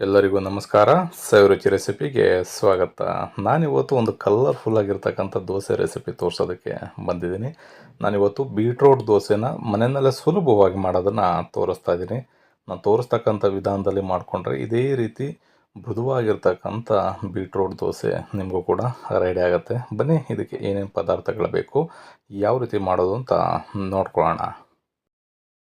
ಎಲ್ಲರಿಗೂ ನಮಸ್ಕಾರ. ಸವಿರುಚಿ ರೆಸಿಪಿಗೆ ಸ್ವಾಗತ. ನಾನಿವತ್ತು ಒಂದು ಕಲರ್ಫುಲ್ ಆಗಿರ್ತಕ್ಕಂಥ ದೋಸೆ ರೆಸಿಪಿ ತೋರಿಸೋದಕ್ಕೆ ಬಂದಿದ್ದೀನಿ. ನಾನಿವತ್ತು ಬೀಟ್ರೋಟ್ ದೋಸೆನ ಮನೆಯಲ್ಲೇ ಸುಲಭವಾಗಿ ಮಾಡೋದನ್ನು ತೋರಿಸ್ತಾ ಇದ್ದೀನಿ. ನಾನು ತೋರಿಸ್ತಕ್ಕಂಥ ವಿಧಾನದಲ್ಲಿ ಮಾಡಿಕೊಂಡ್ರೆ ಇದೇ ರೀತಿ ಮೃದುವಾಗಿರ್ತಕ್ಕಂಥ ಬೀಟ್ರೋಟ್ ದೋಸೆ ನಿಮಗೂ ಕೂಡ ರೆಡಿ ಆಗುತ್ತೆ. ಬನ್ನಿ, ಇದಕ್ಕೆ ಏನೇನು ಪದಾರ್ಥಗಳು ಬೇಕು, ಯಾವ ರೀತಿ ಮಾಡೋದು ಅಂತ ನೋಡ್ಕೊಳ್ಳೋಣ.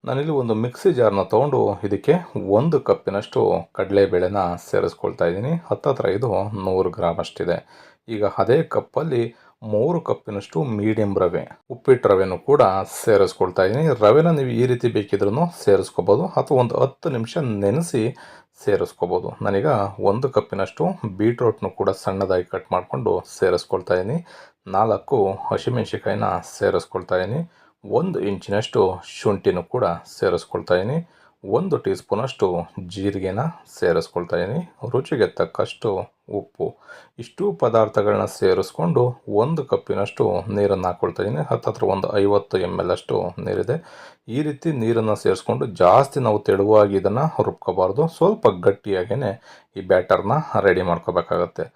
ನಾನಿಲ್ಲಿ ಒಂದು ಮಿಕ್ಸಿ ಜಾರ್ನ ತೊಗೊಂಡು ಇದಕ್ಕೆ 1 ಕಪ್ಪಿನಷ್ಟು ಕಡಲೆಬೇಳೆನ ಸೇರಿಸ್ಕೊಳ್ತಾ ಇದ್ದೀನಿ. ಹತ್ತತ್ರ ಇದು 100 ಗ್ರಾಮ್ ಅಷ್ಟಿದೆ. ಈಗ ಅದೇ ಕಪ್ಪಲ್ಲಿ 3 ಕಪ್ಪಿನಷ್ಟು ಮೀಡಿಯಂ ರವೆ, ಉಪ್ಪಿಟ್ಟು ರವೆನೂ ಕೂಡ ಸೇರಿಸ್ಕೊಳ್ತಾ ಇದ್ದೀನಿ. ರವೆನ ನೀವು ಈ ರೀತಿ ಬೇಕಿದ್ರೂ ಸೇರಿಸ್ಕೋಬೋದು ಅಥವಾ ಒಂದು 10 ನಿಮಿಷ ನೆನೆಸಿ ಸೇರಿಸ್ಕೋಬೋದು. ನಾನೀಗ 1 ಕಪ್ಪಿನಷ್ಟು ಬೀಟ್ರೋಟ್ನು ಕೂಡ ಸಣ್ಣದಾಗಿ ಕಟ್ ಮಾಡಿಕೊಂಡು ಸೇರಿಸ್ಕೊಳ್ತಾ ಇದ್ದೀನಿ. 4 ಹಸಿಮೆಣ್ಸಿಕಾಯಿನ ಸೇರಿಸ್ಕೊಳ್ತಾ ಇದ್ದೀನಿ. 1 ಇಂಚಿನಷ್ಟು ಶುಂಠಿನೂ ಕೂಡ ಸೇರಿಸ್ಕೊಳ್ತಾ ಇದ್ದೀನಿ. 1 ಟೀ ಸ್ಪೂನಷ್ಟು ಜೀರಿಗೆನ ಸೇರಿಸ್ಕೊಳ್ತಾ ಇದ್ದೀನಿ. ರುಚಿಗೆ ತಕ್ಕಷ್ಟು ಉಪ್ಪು. ಇಷ್ಟು ಪದಾರ್ಥಗಳನ್ನ ಸೇರಿಸ್ಕೊಂಡು 1 ಕಪ್ಪಿನಷ್ಟು ನೀರನ್ನು ಹಾಕ್ಕೊಳ್ತಾ ಇದ್ದೀನಿ. ಹತ್ತತ್ರ ಒಂದು 50 ml ಅಷ್ಟು ನೀರಿದೆ. ಈ ರೀತಿ ನೀರನ್ನು ಸೇರಿಸ್ಕೊಂಡು ಜಾಸ್ತಿ ನಾವು ತೆಳುವಾಗಿ ಇದನ್ನು ರುಬ್ಕೋಬಾರ್ದು, ಸ್ವಲ್ಪ ಗಟ್ಟಿಯಾಗೇ ಈ ಬ್ಯಾಟರ್ನ ರೆಡಿ ಮಾಡ್ಕೋಬೇಕಾಗತ್ತೆ.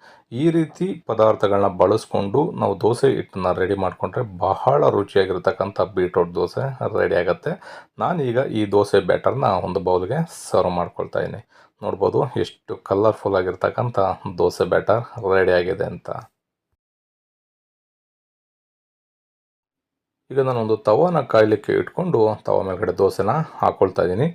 ಈ ರೀತಿ ಪದಾರ್ಥಗಳನ್ನ ಬಳಸ್ಕೊಂಡು ನಾವು ದೋಸೆ ಹಿಟ್ಟನ್ನು ರೆಡಿ ಮಾಡಿಕೊಂಡ್ರೆ ಬಹಳ ರುಚಿಯಾಗಿರ್ತಕ್ಕಂಥ ಬೀಟ್ರೋಟ್ ದೋಸೆ ರೆಡಿ ಆಗುತ್ತೆ. ನಾನೀಗ ಈ ದೋಸೆ ಬ್ಯಾಟರ್ನ ಒಂದು ಬೌಲ್ಗೆ ಸರ್ವ್ ಮಾಡ್ಕೊಳ್ತಾ ಇದ್ದೀನಿ. ನೋಡ್ಬೋದು ಎಷ್ಟು ಕಲರ್ಫುಲ್ ಆಗಿರ್ತಕ್ಕಂಥ ದೋಸೆ ಬ್ಯಾಟರ್ ರೆಡಿ ಆಗಿದೆ ಅಂತ. ಈಗ ನಾನೊಂದು ತವಾನ ಕಾಯಲಿಕ್ಕೆ ಇಟ್ಕೊಂಡು ತವ ಮೇಲ್ಗಡೆ ದೋಸೆನ ಹಾಕ್ಕೊಳ್ತಾ ಇದ್ದೀನಿ.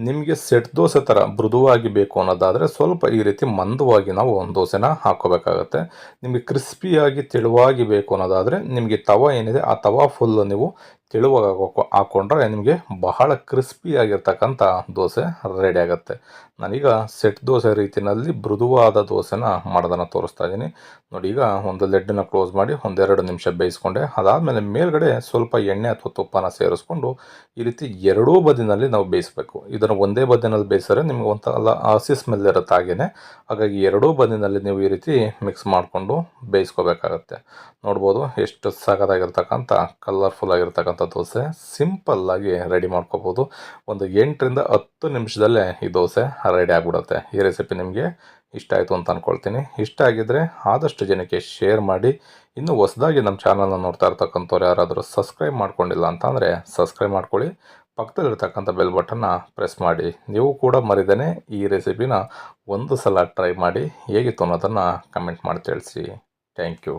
ನಿಮಗೆ ಸೆಟ್ ದೋಸೆ ಥರ ಮೃದುವಾಗಿ ಬೇಕು ಅನ್ನೋದಾದರೆ ಸ್ವಲ್ಪ ಈ ರೀತಿ ಮಂದವಾಗಿ ನಾವು ದೋಸೆನ ಹಾಕ್ಕೋಬೇಕಾಗತ್ತೆ. ನಿಮಗೆ ಕ್ರಿಸ್ಪಿಯಾಗಿ ತೆಳುವಾಗಿ ಬೇಕು ಅನ್ನೋದಾದರೆ ನಿಮಗೆ ತವ ಏನಿದೆ ಆ ತವ ಫುಲ್ ನೀವು ತೆಳುವಾಗಿ ಹಾಕ್ಕೊಂಡ್ರೆ ನಿಮಗೆ ಬಹಳ ಕ್ರಿಸ್ಪಿಯಾಗಿರ್ತಕ್ಕಂಥ ದೋಸೆ ರೆಡಿ ಆಗುತ್ತೆ. ನಾನೀಗ ಸೆಟ್ ದೋಸೆ ರೀತಿಯಲ್ಲಿ ಮೃದುವಾದ ದೋಸೆನ ಮಾಡೋದನ್ನು ತೋರಿಸ್ತಾ ಇದ್ದೀನಿ. ನೋಡಿ, ಈಗ ಒಂದು ಲೆಡ್ಡನ್ನ ಕ್ಲೋಸ್ ಮಾಡಿ 1-2 ನಿಮಿಷ ಬೇಯಿಸ್ಕೊಂಡೆ. ಅದಾದಮೇಲೆ ಮೇಲ್ಗಡೆ ಸ್ವಲ್ಪ ಎಣ್ಣೆ ಅಥವಾ ತುಪ್ಪನ ಸೇರಿಸ್ಕೊಂಡು ಈ ರೀತಿ ಎರಡೂ ಬದಿನಲ್ಲಿ ನಾವು ಬೇಯಿಸಬೇಕು. ಇದನ್ನು ಒಂದೇ ಬದಿನಲ್ಲಿ ಬೇಯಿಸಿದ್ರೆ ನಿಮ್ಗೆ ಒಂಥರ ಹಸಿ ಸ್ಮೆಲ್ ಇರುತ್ತೆ ಹಾಗೇನೆ. ಹಾಗಾಗಿ ಎರಡೂ ಬದಿನಲ್ಲಿ ನೀವು ಈ ರೀತಿ ಮಿಕ್ಸ್ ಮಾಡಿಕೊಂಡು ಬೇಯಿಸ್ಕೋಬೇಕಾಗತ್ತೆ. ನೋಡ್ಬೋದು ಎಷ್ಟು ಸಖತ್ತಾಗಿರ್ತಕ್ಕಂಥ ಕಲರ್ಫುಲ್ ಆಗಿರ್ತಕ್ಕಂಥ ದೋಸೆ ಸಿಂಪಲ್ಲಾಗಿ ರೆಡಿ ಮಾಡ್ಕೋಬೋದು. ಒಂದು 8ರಿಂದ 10 ನಿಮಿಷದಲ್ಲೇ ಈ ದೋಸೆ ರೆಡಿ ಆಗಿಬಿಡುತ್ತೆ. ಈ ರೆಸಿಪಿ ನಿಮಗೆ ಇಷ್ಟ ಆಯಿತು ಅಂತ ಅಂದ್ಕೊಳ್ತೀನಿ. ಇಷ್ಟ ಆಗಿದ್ದರೆ ಆದಷ್ಟು ಜನಕ್ಕೆ ಶೇರ್ ಮಾಡಿ. ಇನ್ನು ಹೊಸದಾಗಿ ನಮ್ಮ ಚಾನಲ್ನ ನೋಡ್ತಾ ಇರ್ತಕ್ಕಂಥವ್ರು ಯಾರಾದರೂ ಸಬ್ಸ್ಕ್ರೈಬ್ ಮಾಡ್ಕೊಂಡಿಲ್ಲ ಅಂತಂದರೆ ಸಬ್ಸ್ಕ್ರೈಬ್ ಮಾಡ್ಕೊಳ್ಳಿ. ಪಕ್ಕದಲ್ಲಿರ್ತಕ್ಕಂಥ ಬೆಲ್ ಬಟನ್ನ ಪ್ರೆಸ್ ಮಾಡಿ. ನೀವು ಕೂಡ ಮರಿದೇನೆ ಈ ರೆಸಿಪಿನ ಒಂದು ಸಲ ಟ್ರೈ ಮಾಡಿ ಹೇಗಿತ್ತು ಅನ್ನೋದನ್ನು ಕಮೆಂಟ್ ಮಾಡಿ ತಿಳಿಸಿ. Thank you.